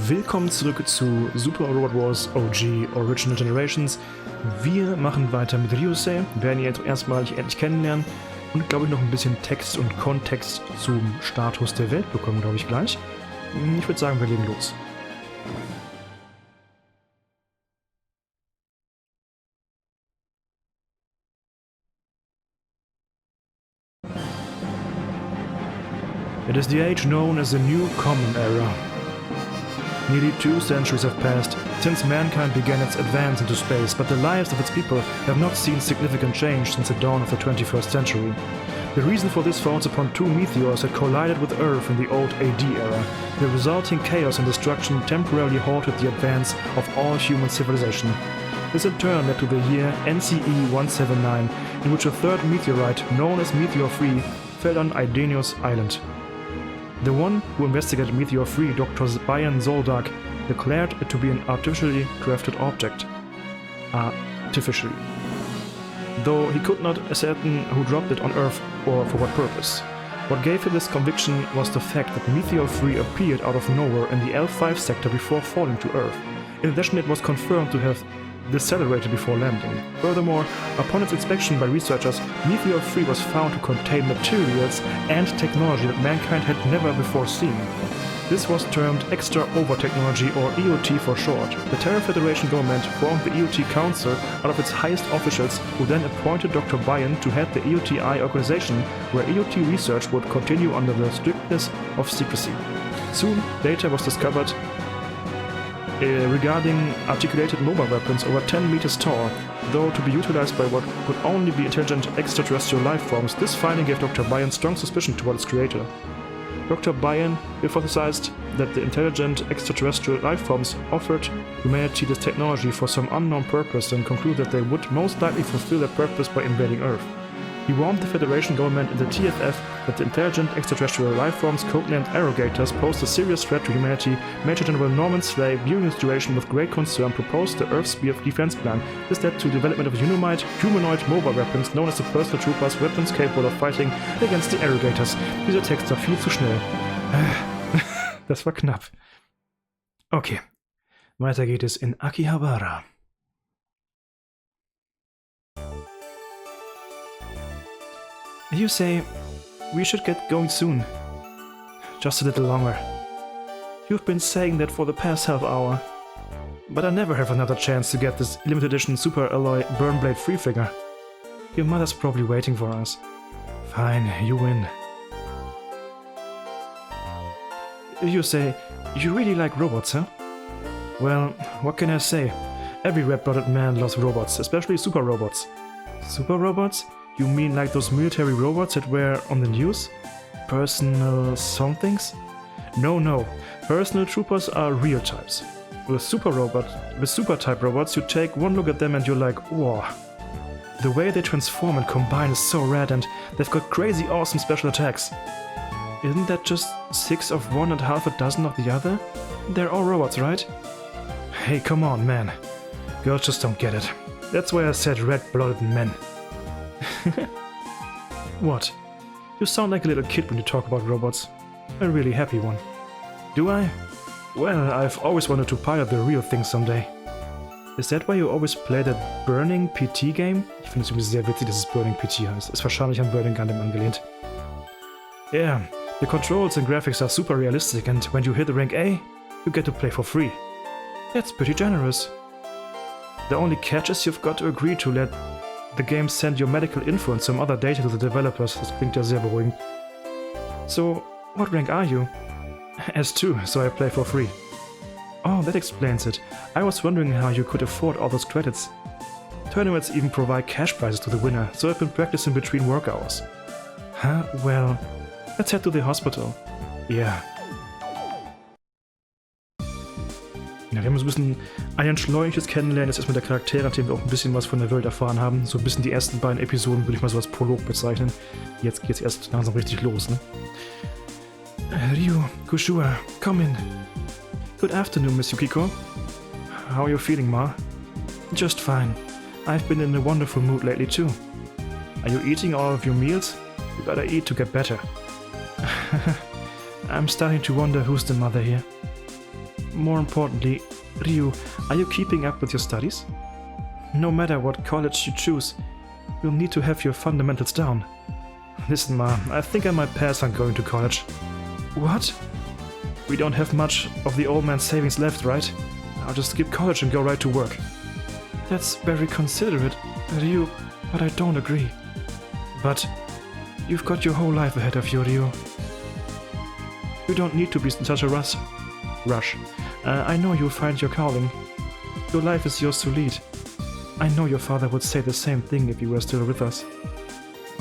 Willkommen zurück zu Super Robot Wars OG Original Generations. Wir machen weiter mit Ryusei, werden ihn jetzt erstmalig endlich kennenlernen und glaube ich noch ein bisschen Text und Kontext zum Status der Welt bekommen, glaube ich gleich. Ich würde sagen, wir legen los. It is the age known as the New Common Era. Nearly 2 centuries have passed since mankind began its advance into space, but the lives of its people have not seen significant change since the dawn of the 21st century. The reason for this falls upon 2 meteors that collided with Earth in the old AD era. The resulting chaos and destruction temporarily halted the advance of all human civilization. This in turn led to the year NCE 179, in which a third meteorite, known as Meteor 3, fell on Idenios Island. The one who investigated Meteor 3, Dr. Bayan Zoldak, declared it to be an artificially crafted object. Artificially. Though he could not ascertain who dropped it on Earth or for what purpose. What gave him this conviction was the fact that Meteor 3 appeared out of nowhere in the L5 sector before falling to Earth. In addition, it was confirmed to have decelerated before landing. Furthermore, upon its inspection by researchers, Meteor 3 was found to contain materials and technology that mankind had never before seen. This was termed Extra Over Technology, or EOT for short. The Terra Federation government formed the EOT Council out of its highest officials, who then appointed Dr. Bayan to head the EOTI organization, where EOT research would continue under the strictness of secrecy. Soon, data was discovered regarding articulated mobile weapons over 10 meters tall, though to be utilized by what could only be intelligent extraterrestrial life forms. This finding gave Dr. Bayan strong suspicion toward its creator. Dr. Bayan hypothesized that the intelligent extraterrestrial life forms offered humanity this technology for some unknown purpose and concluded that they would most likely fulfill their purpose by invading Earth. He warned the Federation government and the TFF that the intelligent extraterrestrial life forms, codenamed Arrogators, posed a serious threat to humanity. Major General Norman Slay, viewing the situation with great concern, proposed the Earth Sphere Defense Plan. This led to the development of humanoid mobile weapons known as the Personal Troopers, weapons capable of fighting against the Arrogators. Dieser Text war viel zu schnell. Das war knapp. Okay, weiter geht es in Akihabara. You say, we should get going soon. Just a little longer. You've been saying that for the past half hour. But I never have another chance to get this limited edition Super Alloy Burnblade free figure. Your mother's probably waiting for us. Fine, you win. You say, you really like robots, huh? Well, what can I say? Every red-blooded man loves robots, especially super robots. Super robots? You mean like those military robots that were on the news? Personal somethings? No. Personal troopers are real types. With super type robots, you take one look at them and you're like, whoa. The way they transform and combine is so rad, and they've got crazy awesome special attacks. Isn't that just 6 of one and half a dozen of the other? They're all robots, right? Hey, come on, man. Girls just don't get it. That's why I said red-blooded men. What? You sound like a little kid when you talk about robots. A really happy one. Do I? Well, I've always wanted to pilot the real thing someday. Is that why you always play that Burning PT Game? Ich finde es übrigens sehr witzig, dass es Burning PT heißt. Ist wahrscheinlich an Burning Gundam angelehnt. Yeah, the controls and graphics are super realistic, and when you hit the rank A, you get to play for free. That's pretty generous. The only catch is you've got to agree to let the game send your medical info and some other data to the developers. Das klingt ja sehr beruhigend. So, what rank are you? S2, so I play for free. Oh, that explains it. I was wondering how you could afford all those credits. Tournaments even provide cash prizes to the winner, so I've been practicing between work hours. Huh? Well, let's head to the hospital. Yeah. Ja, wir haben so ein bisschen ein schleuniges Kennenlernen, jetzt erstmal der Charaktere, nachdem wir auch ein bisschen was von der Welt erfahren haben. So ein bisschen die ersten beiden Episoden würde ich mal so als Prolog bezeichnen. Jetzt geht's erst langsam richtig los, ne? Ryu, Kushua, come in. Good afternoon, Miss Yukiko. How are you feeling, Ma? Just fine. I've been in a wonderful mood lately too. Are you eating all of your meals? You better eat to get better. I'm starting to wonder who's the mother here. more importantly, Ryu, are you keeping up with your studies? No matter what college you choose, you'll need to have your fundamentals down. Listen, Ma, I think I might pass on going to college. What? We don't have much of the old man's savings left, right? I'll just skip college and go right to work. That's very considerate, Ryu, but I don't agree. But you've got your whole life ahead of you, Ryu. You don't need to be in such a rush. I know you'll find your calling. Your life is yours to lead. I know your father would say the same thing if you were still with us.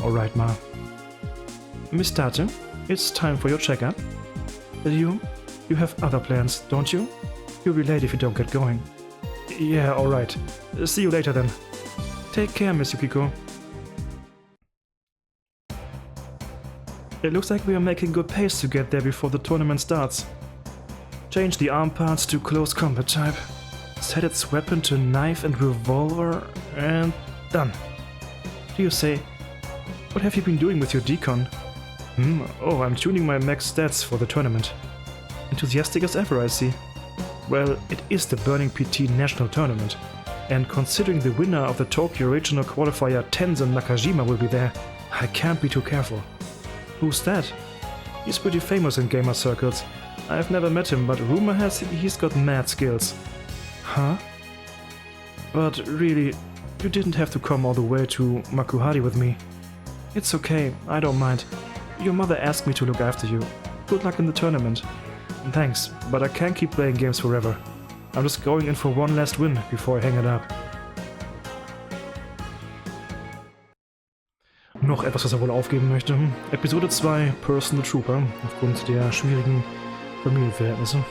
Alright, Ma. Miss Tate, it's time for your checkup. You have other plans, don't you? You'll be late if you don't get going. Yeah, alright. See you later then. Take care, Miss Yukiko. It looks like we are making good pace to get there before the tournament starts. Change the arm parts to close combat type. Set its weapon to knife and revolver, and done. You say, what have you been doing with your decon? Oh, I'm tuning my max stats for the tournament. Enthusiastic as ever, I see. Well, it is the Burning PT National Tournament, and considering the winner of the Tokyo Regional Qualifier Tenzan Nakajima will be there, I can't be too careful. Who's that? He's pretty famous in gamer circles. I've never met him, but rumor has it he's got mad skills. Huh? But really, you didn't have to come all the way to Makuhari with me. It's okay, I don't mind. Your mother asked me to look after you. Good luck in the tournament. Thanks, but I can't keep playing games forever. I'm just going in for one last win before I hang it up. Noch etwas, was er wohl aufgeben möchte. Episode 2, Personal Trooper, aufgrund der schwierigen Familienverhältnisse.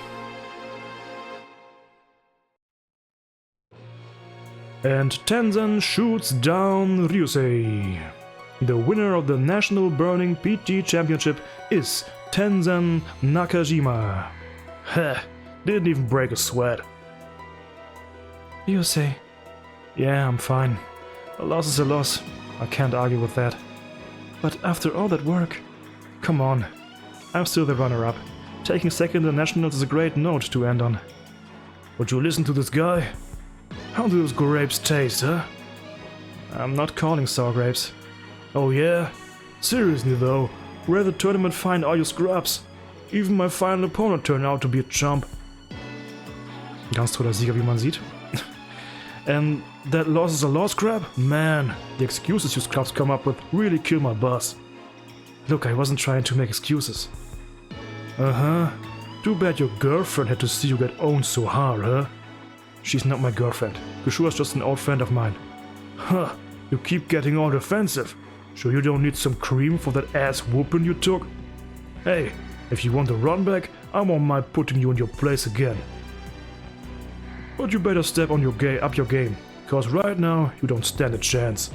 And Tenzan shoots down Ryusei. The winner of the National Burning PT Championship is Tenzan Nakajima. Heh, didn't even break a sweat. Ryusei. Yeah, I'm fine. A loss is a loss. I can't argue with that. But after all that work... Come on. I'm still the runner-up. Taking second in the Nationals is a great note to end on. Would you listen to this guy? How do those grapes taste, huh? I'm not calling sour grapes. Oh yeah? Seriously though, where the tournament find all your scrubs? Even my final opponent turned out to be a chump. Ganz toller Sieger, wie man sieht. And that loss is a loss, crap? Man, the excuses you scrubs come up with really kill my buzz. Look, I wasn't trying to make excuses. Uh-huh. Too bad your girlfriend had to see you get owned so hard, huh? She's not my girlfriend. Kushua's just an old friend of mine. Huh, you keep getting all defensive. Sure you don't need some cream for that ass whooping you took? Hey, if you want a run back, I won't mind putting you in your place again. But you better step on up your game, cause right now you don't stand a chance.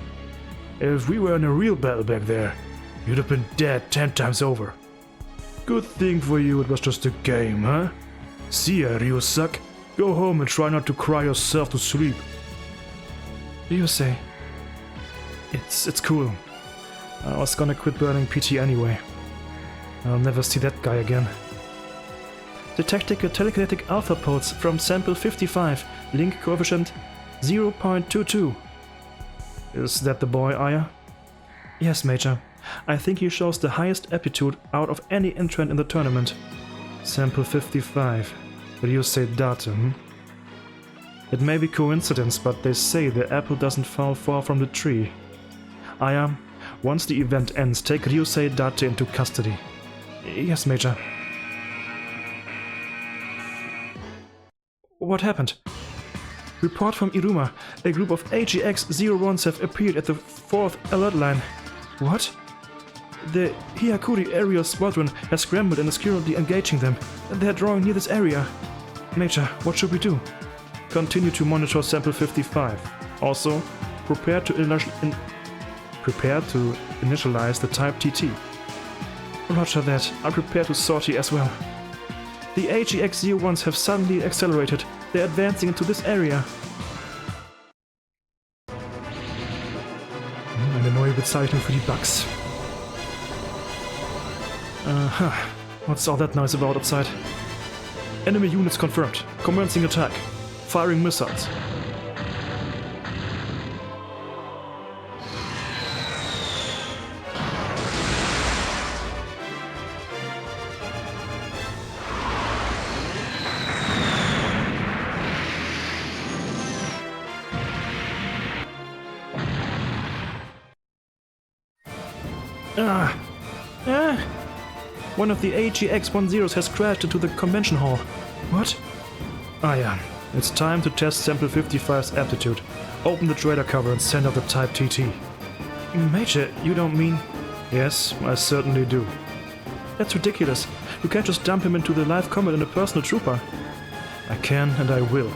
If we were in a real battle back there, you'd have been dead 10 times over. Good thing for you it was just a game, huh? See ya, Ryusuke. Go home and try not to cry yourself to sleep. Ryusei. It's cool. I was gonna quit burning PT anyway. I'll never see that guy again. Detecting a telekinetic alpha pulse from sample 55, link coefficient 0.22. Is that the boy, Aya? Yes, Major. I think he shows the highest aptitude out of any entrant in the tournament. Sample 55. Ryusei Date, It may be coincidence, but they say the apple doesn't fall far from the tree. Aya, once the event ends, take Ryusei Date into custody. Yes, Major. What happened? Report from Iruma. A group of AGX-01s have appeared at the 4th alert line. What? The Hyakuri area squadron has scrambled and is currently engaging them. They are drawing near this area. Major, what should we do? Continue to monitor sample 55. Also, prepare to initialize the type TT. Roger that. I prepare to sortie as well. The AGX-01s have suddenly accelerated. They're advancing into this area. Eine neue Bezeichnung für die Bugs. What's all that noise about outside? Enemy units confirmed. Commencing attack. Firing missiles. One of the OG1 has crashed into the convention hall. What? Ah yeah, it's time to test Sample 55's aptitude. Open the trailer cover and send out the Type TT. Major, you don't mean... Yes, I certainly do. That's ridiculous. You can't just dump him into the live combat in a personal trooper. I can and I will.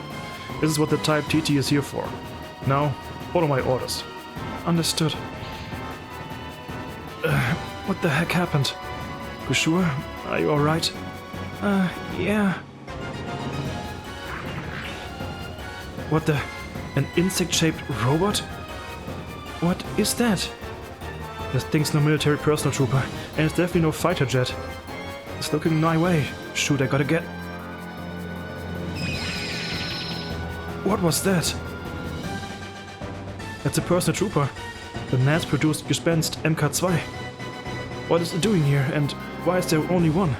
This is what the Type TT is here for. Now, follow my orders. Understood. What the heck happened? You sure? Are you alright? Yeah. What the... An insect-shaped robot? What is that? This thing's no military personal trooper, and it's definitely no fighter jet. It's looking my way. Shoot, I gotta get... What was that? That's a personal trooper. The mass-produced Gespenst MK2. What is it doing here, and why is there only one?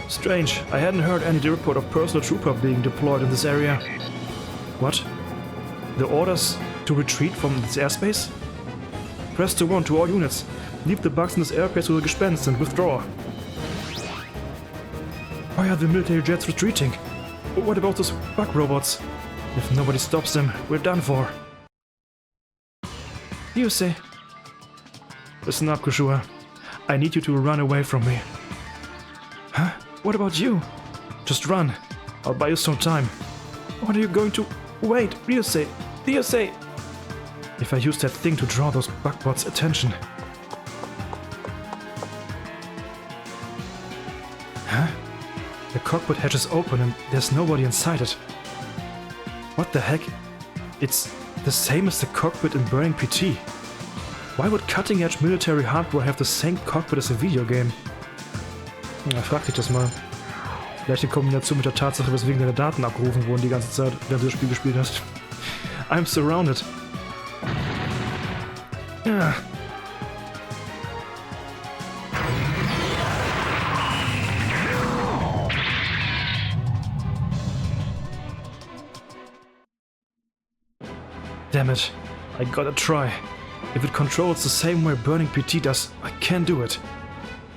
Strange, I hadn't heard any report of personal trooper being deployed in this area. What? The orders to retreat from this airspace? Press to 1 to all units. Leave the bugs in this airspace with the Gespenst and withdraw. Why are the military jets retreating? What about those bug robots? If nobody stops them, we're done for. You say... Listen up, Kushua. I need you to run away from me. Huh? What about you? Just run. I'll buy you some time. What are you going to... Wait, Ryusei! Ryusei! If I use that thing to draw those bugbots' attention... Huh? The cockpit hatch is open and there's nobody inside it. What the heck? It's the same as the cockpit in Burning PT. Why would cutting-edge military hardware have the same cockpit as a Videogame? Na, frag dich das mal. Vielleicht in Kombination mit der Tatsache, weswegen deine Daten abgerufen wurden die ganze Zeit, während du das Spiel gespielt hast. I'm surrounded. Ja. Damn it. I gotta try. If it controls the same way Burning PT does, I can do it.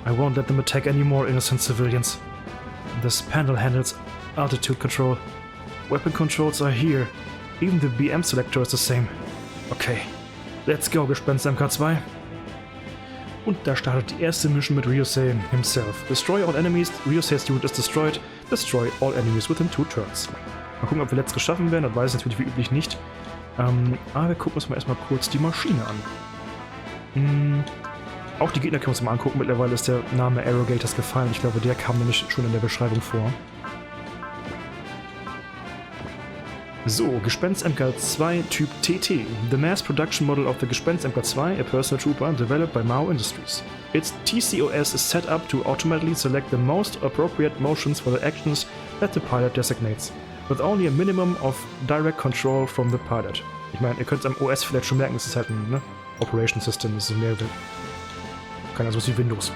I won't let them attack any more innocent civilians. This panel handles altitude control. Weapon controls are here. Even the BM selector is the same. Okay, let's go, Gespenst MK2. Und da startet die erste Mission mit Ryusei himself. Destroy all enemies, Ryusei's unit is destroyed. Destroy all enemies within 2 turns. Mal gucken, ob wir letztes geschaffen werden, das weiß ich natürlich wie üblich nicht. Aber wir gucken uns mal erstmal kurz die Maschine an. Auch die Gegner können wir uns mal angucken. Mittlerweile ist der Name Arrogators gefallen. Ich glaube, der kam nämlich schon in der Beschreibung vor. So, Gespenst MK2 Typ TT. The mass production model of the Gespenst MK2, a personal trooper developed by Mao Industries. Its TCOS is set up to automatically select the most appropriate motions for the actions that the pilot designates, with only a minimum of direct control from the pilot. Ich meine, ihr könnt es am OS vielleicht schon merken, es ist halt ein Operation System, das ist mehr... Keine Ahnung, so wie Windows.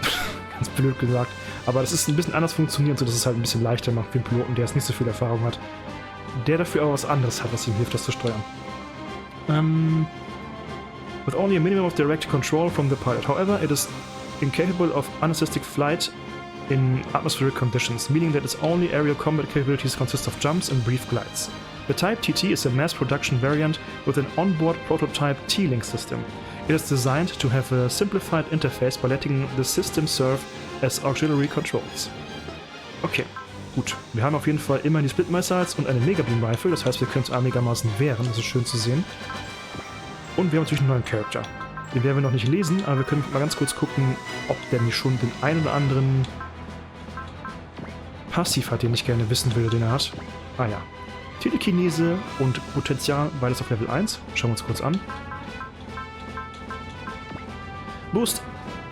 Ganz blöd gesagt. Aber das ist ein bisschen anders funktioniert, sodass es halt ein bisschen leichter macht für den Piloten, der jetzt nicht so viel Erfahrung hat. Der dafür aber was anderes hat, was ihm hilft, das zu steuern. With only a minimum of direct control from the pilot. However, it is incapable of unassisted flight in atmospheric conditions, meaning that its only aerial combat capabilities consist of jumps and brief glides. The Type TT is a mass production variant with an onboard prototype T-Link system. It is designed to have a simplified interface by letting the system serve as auxiliary controls. Okay, gut. Wir haben auf jeden Fall immerhin die Split Missiles und eine Megabeam Rifle, das heißt, wir können es einigermaßen wehren, das ist schön zu sehen. Und wir haben natürlich einen neuen Charakter. Den werden wir noch nicht lesen, aber wir können mal ganz kurz gucken, ob der nicht schon den einen oder anderen Passiv hat, den ich gerne wissen will, den er hat. Ah ja. Telekinese und Potenzial, beides auf Level 1. Schauen wir uns kurz an. Boost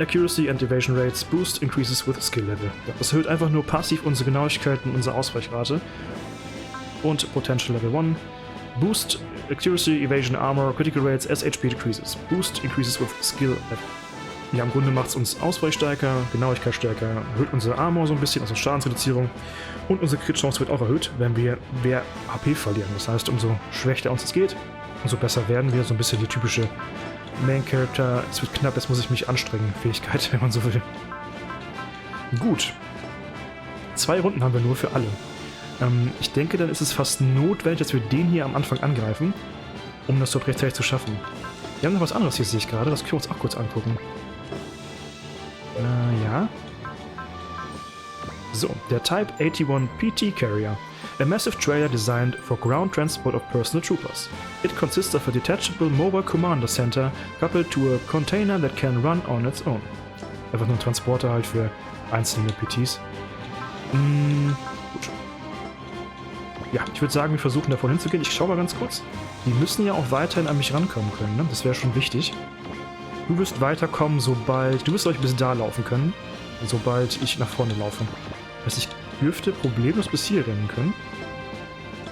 Accuracy and Evasion Rates. Boost increases with Skill Level. Das erhöht einfach nur passiv unsere Genauigkeit und unsere Ausweichrate. Und Potential Level 1. Boost Accuracy, Evasion, Armor, Critical Rates as HP decreases. Boost increases with Skill Level. Ja, im Grunde macht es uns Ausweich stärker, Genauigkeit stärker, erhöht unsere Armor so ein bisschen, also Schadensreduzierung. Und unsere Crit-Chance wird auch erhöht, wenn wir mehr HP verlieren. Das heißt, umso schwächer uns es geht, umso besser werden wir. So ein bisschen die typische Main-Character, es wird knapp, jetzt muss ich mich anstrengen, Fähigkeit, wenn man so will. Gut. 2 Runden haben wir nur für alle. Ich denke, dann ist es fast notwendig, dass wir den hier am Anfang angreifen, um das dort rechtzeitig zu schaffen. Wir haben noch was anderes hier, sehe ich gerade, das können wir uns auch kurz angucken. Ja. So, der Type 81 PT Carrier. A massive trailer designed for ground transport of personal troopers. It consists of a detachable mobile commander center coupled to a container that can run on its own. Einfach nur ein Transporter halt für einzelne PTs. Gut. Ja, ich würde sagen, wir versuchen davon hinzugehen. Ich schaue mal ganz kurz. Die müssen ja auch weiterhin an mich rankommen können, ne? Das wäre schon wichtig. Du wirst weiterkommen, sobald... Du wirst euch bis da laufen können, sobald ich nach vorne laufe. Das heißt, ich dürfte problemlos bis hier rennen können.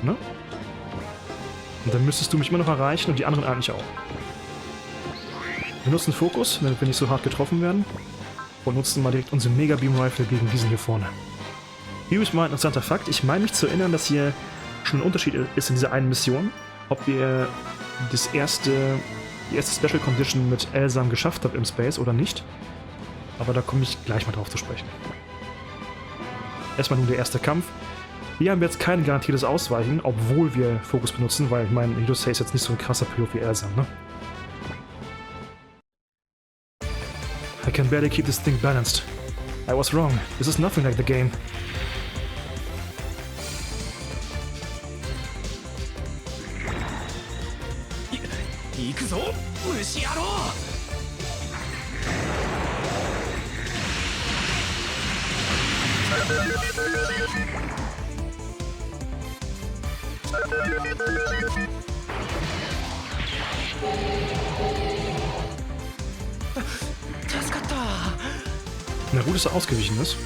Ne? Und dann müsstest du mich immer noch erreichen und die anderen eigentlich auch. Wir nutzen Fokus, damit wir nicht so hart getroffen werden. Und nutzen mal direkt unsere Mega Beam Rifle gegen diesen hier vorne. Hier ist mal ein interessanter Fakt. Ich meine mich zu erinnern, dass hier schon ein Unterschied ist in dieser einen Mission. Ob wir die erste Special Condition mit Elsam geschafft haben im Space oder nicht. Aber da komme ich gleich mal drauf zu sprechen. Erstmal nun der erste Kampf. Hier haben wir jetzt kein garantiertes Ausweichen, obwohl wir Fokus benutzen, weil ich meine, Hidosei ist jetzt nicht so ein krasser Pilot wie Elsam, ne? I can barely keep this thing balanced. I was wrong. This is nothing like the game. Na gut, dass er ausgewichen ist.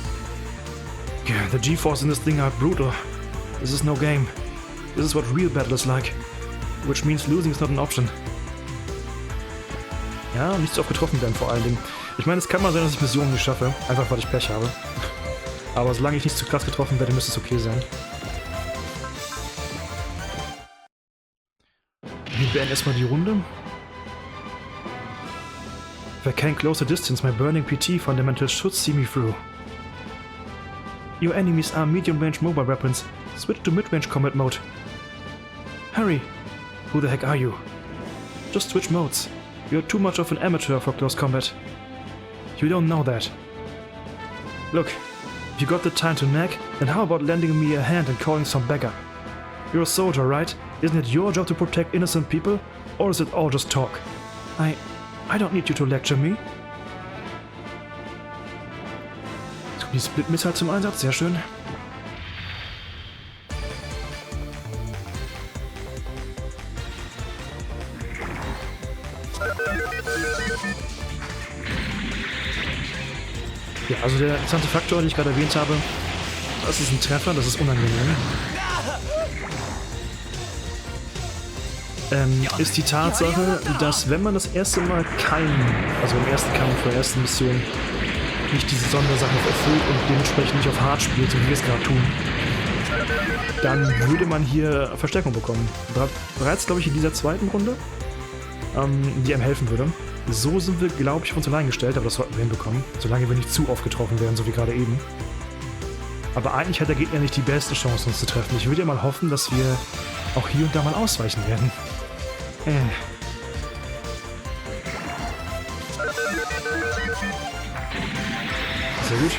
Yeah, the G-Force in this thing are brutal. This is no game. This is what real battle is like. Which means losing is not an option. Ja, nicht so oft getroffen werden vor allen Dingen. Ich meine, es kann mal sein, dass ich Missionen nicht schaffe. Einfach, weil ich Pech habe. Aber solange ich nicht zu krass getroffen werde, müsste es okay sein. Wir beenden erstmal die Runde. If I can close the distance, my burning PT fundamentals should see me through. Your enemies are medium-range mobile weapons. Switch to mid-range combat mode. Hurry! Who the heck are you? Just switch modes. You're too much of an amateur for close combat. You don't know that. Look, if you got the time to nag, then how about lending me a hand and calling some beggar? You're a soldier, right? Isn't it your job to protect innocent people? Or is it all just talk? I don't need you to lecture me. Jetzt kommt die Split-Missile zum Einsatz, sehr schön. Ja, also der interessante Faktor, den ich gerade erwähnt habe, das ist ein Treffer, das ist unangenehm. Ist die Tatsache, dass wenn man das erste Mal also im ersten Kampf oder ersten Mission nicht diese Sondersachen erfüllt und dementsprechend nicht auf Hard spielt, so wie wir es gerade tun, dann würde man hier Verstärkung bekommen. Bereits, glaube ich, in dieser zweiten Runde, die einem helfen würde. So sind wir, glaube ich, auf uns allein gestellt, aber das sollten wir hinbekommen, solange wir nicht zu oft getroffen werden, so wie gerade eben. Aber eigentlich hat der Gegner nicht die beste Chance, uns zu treffen. Ich würde ja mal hoffen, dass wir auch hier und da mal ausweichen werden. Sehr gut.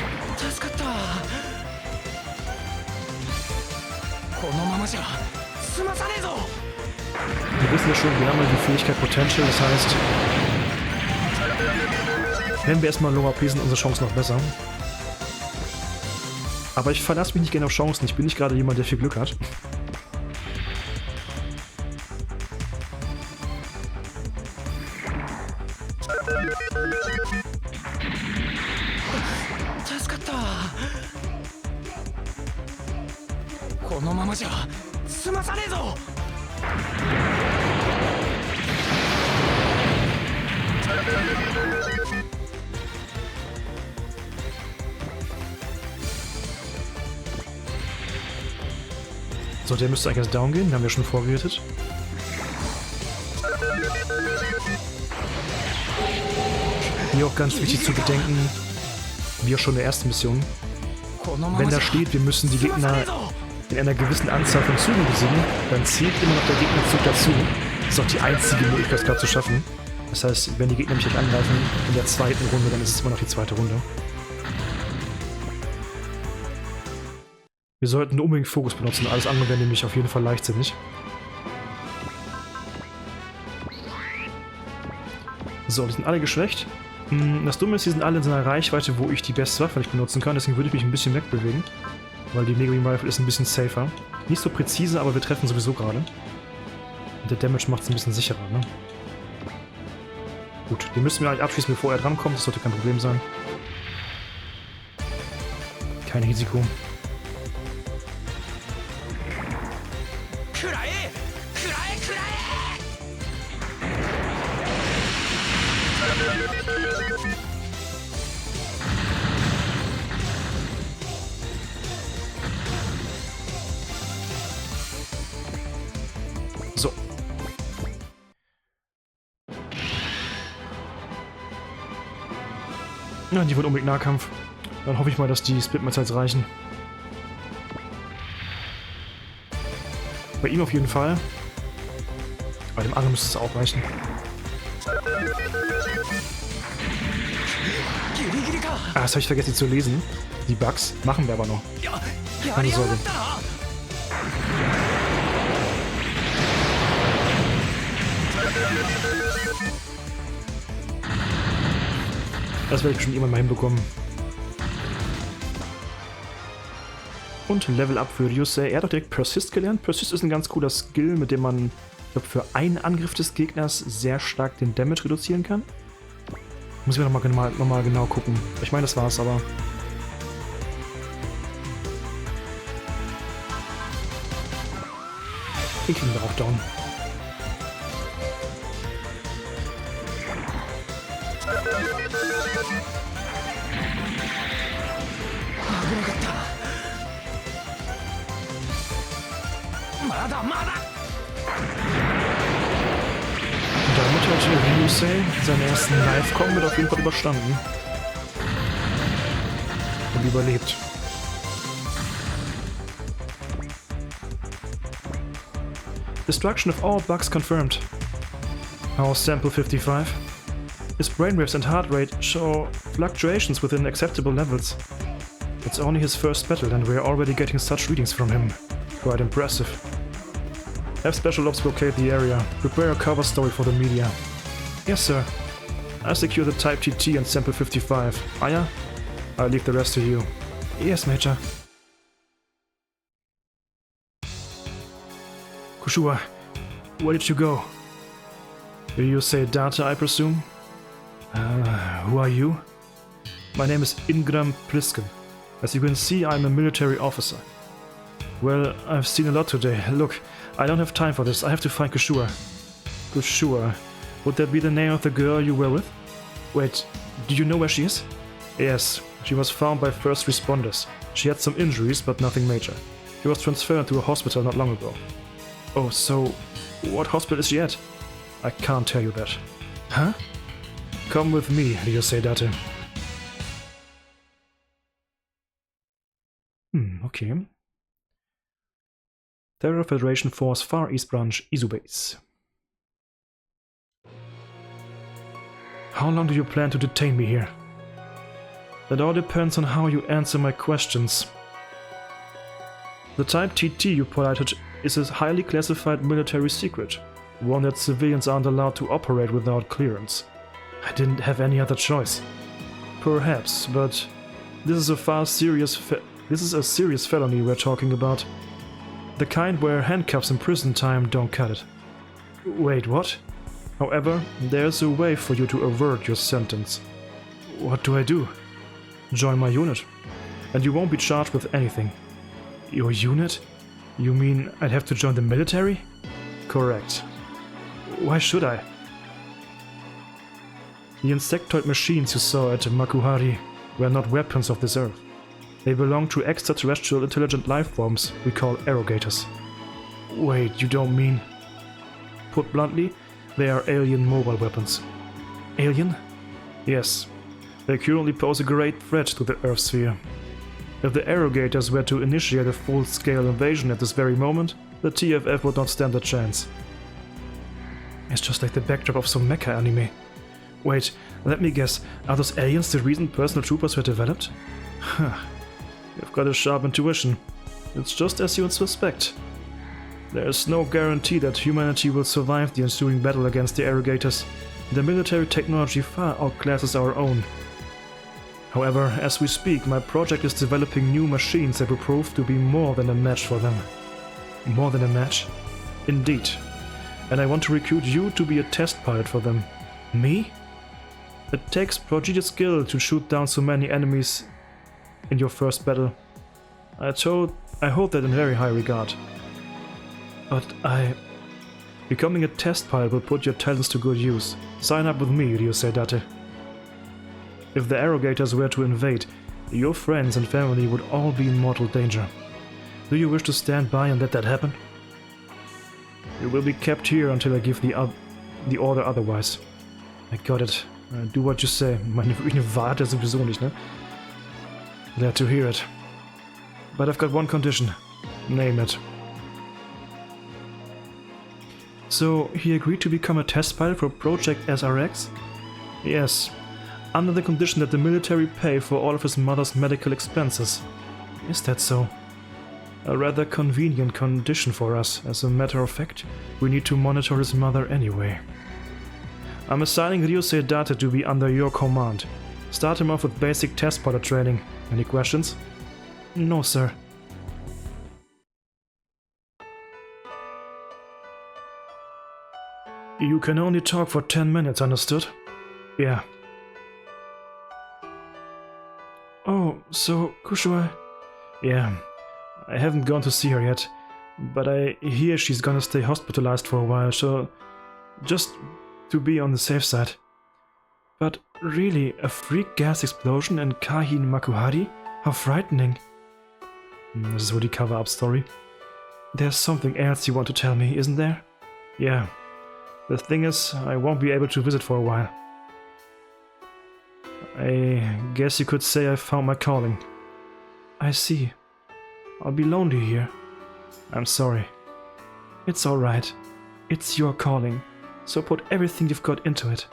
Wir wissen ja schon, wir haben ja die Fähigkeit Potential, das heißt, wenn wir erstmal Low AP sind, unsere Chancen noch besser. Aber ich verlasse mich nicht gerne auf Chancen, ich bin nicht gerade jemand, der viel Glück hat. このままじゃ済まさねえぞ。So, der müsste eigentlich erst down gehen, den haben wir schon vorgerätet. Hier auch ganz wichtig zu bedenken, wie auch schon in der ersten Mission, wenn da steht, wir müssen die Gegner in einer gewissen Anzahl von Zügen besiegen, dann zählt immer noch der Gegnerzug dazu. Das ist auch die einzige Möglichkeit, das gerade zu schaffen. Das heißt, wenn die Gegner mich nicht angreifen in der zweiten Runde, dann ist es immer noch die zweite Runde. Wir sollten unbedingt Fokus benutzen, alles andere wäre nämlich auf jeden Fall leichtsinnig. So, die sind alle geschwächt. Das Dumme ist, die sind alle in so einer Reichweite, wo ich die beste Waffe nicht benutzen kann, deswegen würde ich mich ein bisschen wegbewegen. Weil die Mega Beam Rifle ist ein bisschen safer. Nicht so präzise, aber wir treffen sowieso gerade. Und der Damage macht es ein bisschen sicherer, ne? Gut, den müssen wir eigentlich abschließen, bevor er drankommt, das sollte kein Problem sein. Kein Risiko. So. Ja, die wollen unbedingt Nahkampf. Dann hoffe ich mal, dass die Split-Missiles reichen. Bei ihm auf jeden Fall. Bei dem anderen müsste es auch reichen. Ah, das habe ich vergessen, die zu lesen. Die Bugs machen wir aber noch. Keine Sorge. Das werde ich bestimmt irgendwann mal hinbekommen. Und Level Up für Ryusei. Er hat doch direkt Persist gelernt. Persist ist ein ganz cooler Skill, mit dem man, ich glaube, für einen Angriff des Gegners sehr stark den Damage reduzieren kann. Muss ich mir nochmal genau gucken. Ich meine, das war's, aber... Ich bin auch down. Und damit hat Ryusei seinen ersten Live-Combat auf jeden Fall überstanden. Und überlebt. Destruction of all bugs confirmed. How's sample 55? His brainwaves and heart rate show fluctuations within acceptable levels. It's only his first battle and we're already getting such readings from him. Quite impressive. Have special ops locate the area. Prepare a cover story for the media. Yes, sir. I secure the Type TT and sample 55. Aya? I'll leave the rest to you. Yes, Major. Kushua, where did you go? Do you say data, I presume? Who are you? My name is Ingram Plisken. As you can see, I'm a military officer. Well, I've seen a lot today. Look, I don't have time for this. I have to find Kushua. Kushua. Would that be the name of the girl you were with? Wait, do you know where she is? Yes, she was found by first responders. She had some injuries, but nothing major. She was transferred to a hospital not long ago. Oh, so what hospital is she at? I can't tell you that. Huh? Come with me, Ryusei Date. Okay. Terror Federation Force Far East Branch, Izu Base. How long do you plan to detain me here? That all depends on how you answer my questions. The Type TT you piloted is a highly classified military secret, one that civilians aren't allowed to operate without clearance. I didn't have any other choice. Perhaps, but this is a serious felony we're talking about. The kind where handcuffs and prison time don't cut it. Wait, what? However, there's a way for you to avert your sentence. What do I do? Join my unit. And you won't be charged with anything. Your unit? You mean I'd have to join the military? Correct. Why should I? The insectoid machines you saw at Makuhari were not weapons of this earth. They belong to extraterrestrial intelligent life forms we call arrogators. Wait, you don't mean... Put bluntly, they are alien mobile weapons. Alien? Yes. They currently pose a great threat to the Earth sphere. If the arrogators were to initiate a full-scale invasion at this very moment, the TFF would not stand a chance. It's just like the backdrop of some mecha anime. Wait, let me guess, are those aliens the reason personal troopers were developed? Huh. You've got a sharp intuition. It's just as you would suspect. There is no guarantee that humanity will survive the ensuing battle against the arrogators. The military technology far outclasses our own. However, as we speak, my project is developing new machines that will prove to be more than a match for them. More than a match? Indeed. And I want to recruit you to be a test pilot for them. Me? It takes prodigious skill to shoot down so many enemies in your first battle. I hold that in very high regard. But becoming a test pilot will put your talents to good use. Sign up with me, Ryusei Date. If the arrogators were to invade, your friends and family would all be in mortal danger. Do you wish to stand by and let that happen? You will be kept here until I give the order otherwise. I got it. Do what you say. Meine warte sowieso nicht, ne? Glad to hear it. But I've got one condition. Name it. So, he agreed to become a test pilot for Project SRX? Yes. Under the condition that the military pay for all of his mother's medical expenses. Is that so? A rather convenient condition for us. As a matter of fact, we need to monitor his mother anyway. I'm assigning Ryusei Date to be under your command. Start him off with basic test pilot training. Any questions? No, sir. You can only talk for 10 minutes, understood? Yeah. Oh, so Kushua... Yeah, I haven't gone to see her yet, but I hear she's gonna stay hospitalized for a while, so... just to be on the safe side. But really, a freak gas explosion in Kahin Makuhari? How frightening. This is really cover-up story. There's something else you want to tell me, isn't there? Yeah. The thing is, I won't be able to visit for a while. I guess you could say I found my calling. I see. I'll be lonely here. I'm sorry. It's alright. It's your calling, so put everything you've got into it.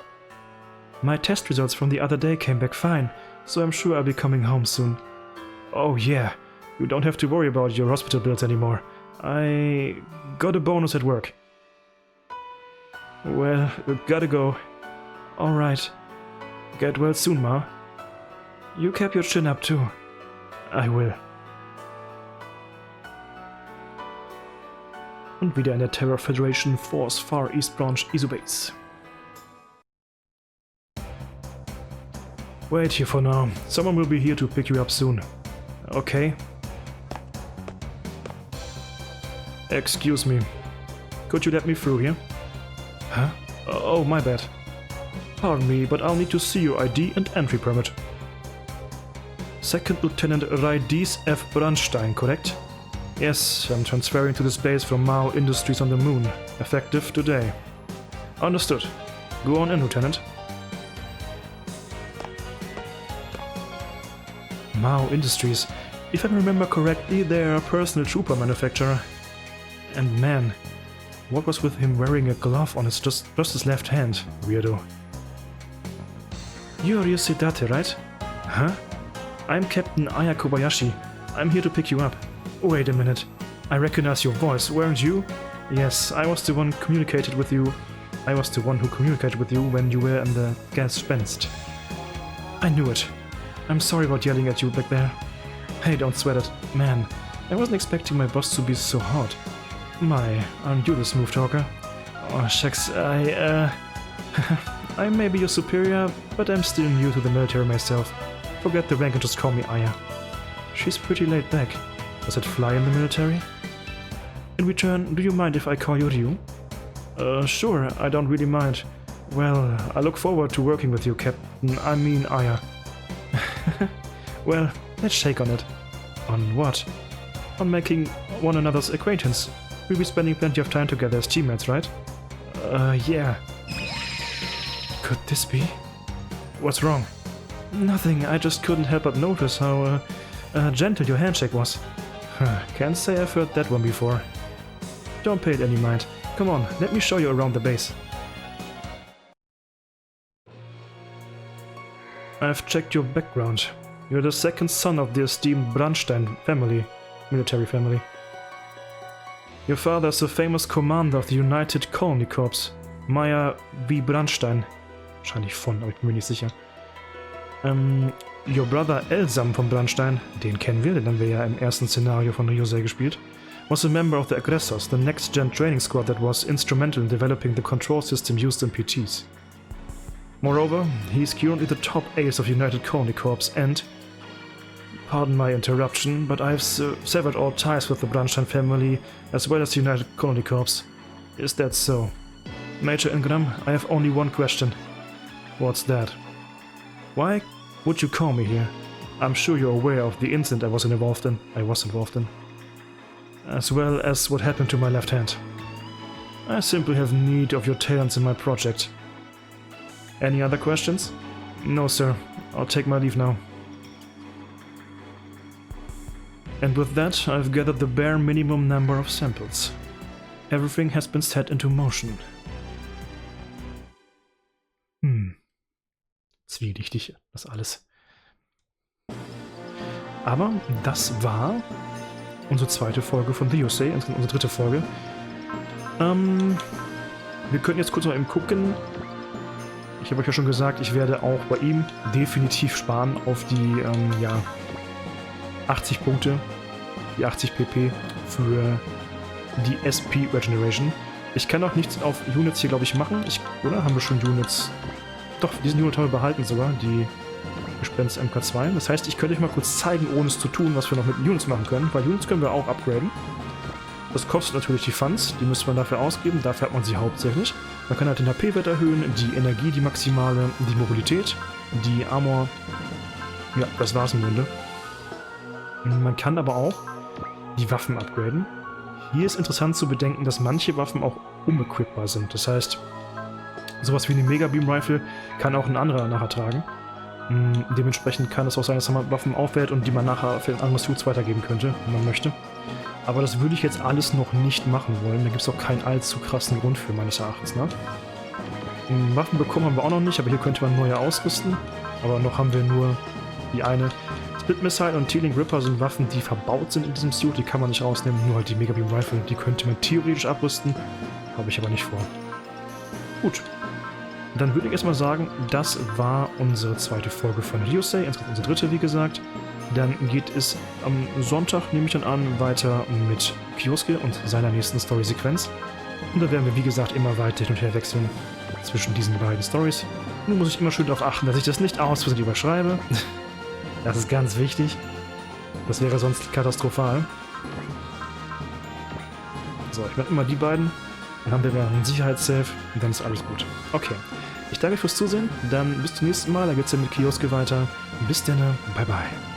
My test results from the other day came back fine, so I'm sure I'll be coming home soon. Oh yeah, you don't have to worry about your hospital bills anymore. I got a bonus at work. Well, gotta go. Alright. Get well soon, Ma. You keep your chin up too. I will. Und wieder in der Terror Federation Force Far East Branch Isobase. Wait here for now. Someone will be here to pick you up soon. Okay? Excuse me. Could you let me through here? Huh? Oh, my bad. Pardon me, but I'll need to see your ID and entry permit. Second Lieutenant Raidis F. Brandstein, correct? Yes, I'm transferring to this base from Mao Industries on the Moon, effective today. Understood. Go on in, Lieutenant. Mao Industries. If I remember correctly, they're a personal trooper manufacturer. And man, what was with him wearing a glove on just his left hand? Weirdo. You're Ryusei Date, right? Huh? I'm Captain Aya Kobayashi. I'm here to pick you up. Wait a minute. I recognize your voice, weren't you? Yes, I was the one who communicated with you when you were in the Gespenst. I knew it. I'm sorry about yelling at you back there. Hey, don't sweat it. Man, I wasn't expecting my boss to be so hot. My, aren't you the smooth talker? Oh, shucks, I may be your superior, but I'm still new to the military myself. Forget the rank and just call me Aya. She's pretty laid back. Does it fly in the military? In return, do you mind if I call you Ryu? Sure, I don't really mind. Well, I look forward to working with you, Captain. I mean, Aya. Well, let's shake on it. On what? On making one another's acquaintance. We'll be spending plenty of time together as teammates, right? Yeah. Could this be? What's wrong? Nothing, I just couldn't help but notice how, gentle your handshake was. Can't say I've heard that one before. Don't pay it any mind. Come on, let me show you around the base. I've checked your background. You're the second son of the esteemed Brandstein family, military family. Your father is the famous commander of the United Colony Corps, Meyer V. Brandstein. Wahrscheinlich von, aber ich bin mir nicht sicher. Your brother Elsam von Brandstein, den kennen wir, den haben wir ja im ersten Szenario von Ryusei gespielt, was a member of the Aggressors, the next-gen training squad that was instrumental in developing the control system used in PTs. Moreover, he is currently the top ace of United Colony Corps and... Pardon my interruption, but I have severed all ties with the Brandstein family as well as the United Colony Corps. Is that so? Major Ingram, I have only one question. What's that? Why would you call me here? I'm sure you're aware of the incident I was involved in. As well as what happened to my left hand. I simply have need of your talents in my project. Any other questions? No, sir. I'll take my leave now. And with that, I've gathered the bare minimum number of samples. Everything has been set into motion. Zwielichtig, das alles. Aber das war unsere zweite Folge von Ryusei, unsere dritte Folge. Wir könnten jetzt kurz noch eben gucken. Ich habe euch ja schon gesagt, ich werde auch bei ihm definitiv sparen auf die 80 Punkte, die 80 PP für die SP Regeneration. Ich kann auch nichts auf Units hier, glaube ich, machen. Oder haben wir schon Units? Doch, diesen Unit haben wir behalten sogar, die Gespenst MK2. Das heißt, ich könnte euch mal kurz zeigen, ohne es zu tun, was wir noch mit Units machen können, weil Units können wir auch upgraden. Das kostet natürlich die Funds, die müsste man dafür ausgeben, dafür hat man sie hauptsächlich. Man kann halt den HP-Wert erhöhen, die Energie, die maximale, die Mobilität, die Armor. Ja, das war's im Grunde. Man kann aber auch die Waffen upgraden. Hier ist interessant zu bedenken, dass manche Waffen auch umequipbar sind. Das heißt, sowas wie eine Mega-Beam-Rifle kann auch ein anderer nachher tragen. Dementsprechend kann es auch sein, dass man Waffen aufwählt und die man nachher für ein anderes Suits weitergeben könnte, wenn man möchte. Aber das würde ich jetzt alles noch nicht machen wollen. Da gibt es auch keinen allzu krassen Grund für, meines Erachtens. Ne? Waffen bekommen haben wir auch noch nicht, aber hier könnte man neue ausrüsten. Aber noch haben wir nur die eine. Split Missile und Tealing Ripper sind Waffen, die verbaut sind in diesem Suit. Die kann man nicht rausnehmen. Nur halt die Mega Beam Rifle, die könnte man theoretisch abrüsten. Habe ich aber nicht vor. Gut. Dann würde ich erstmal sagen, das war unsere zweite Folge von Ryusei, insgesamt unsere dritte, wie gesagt. Dann geht es am Sonntag, nehme ich dann an, weiter mit Kyosuke und seiner nächsten Story-Sequenz. Und da werden wir, wie gesagt, immer weiter hin und her wechseln zwischen diesen beiden Stories. Nun muss ich immer schön darauf achten, dass ich das nicht aus Versehen überschreibe. Das ist ganz wichtig. Das wäre sonst katastrophal. So, ich mache immer die beiden. Dann haben wir einen Sicherheitssave und dann ist alles gut. Okay. Ich danke fürs Zusehen. Dann bis zum nächsten Mal. Da geht es ja mit Kyosuke weiter. Bis dann. Bye bye.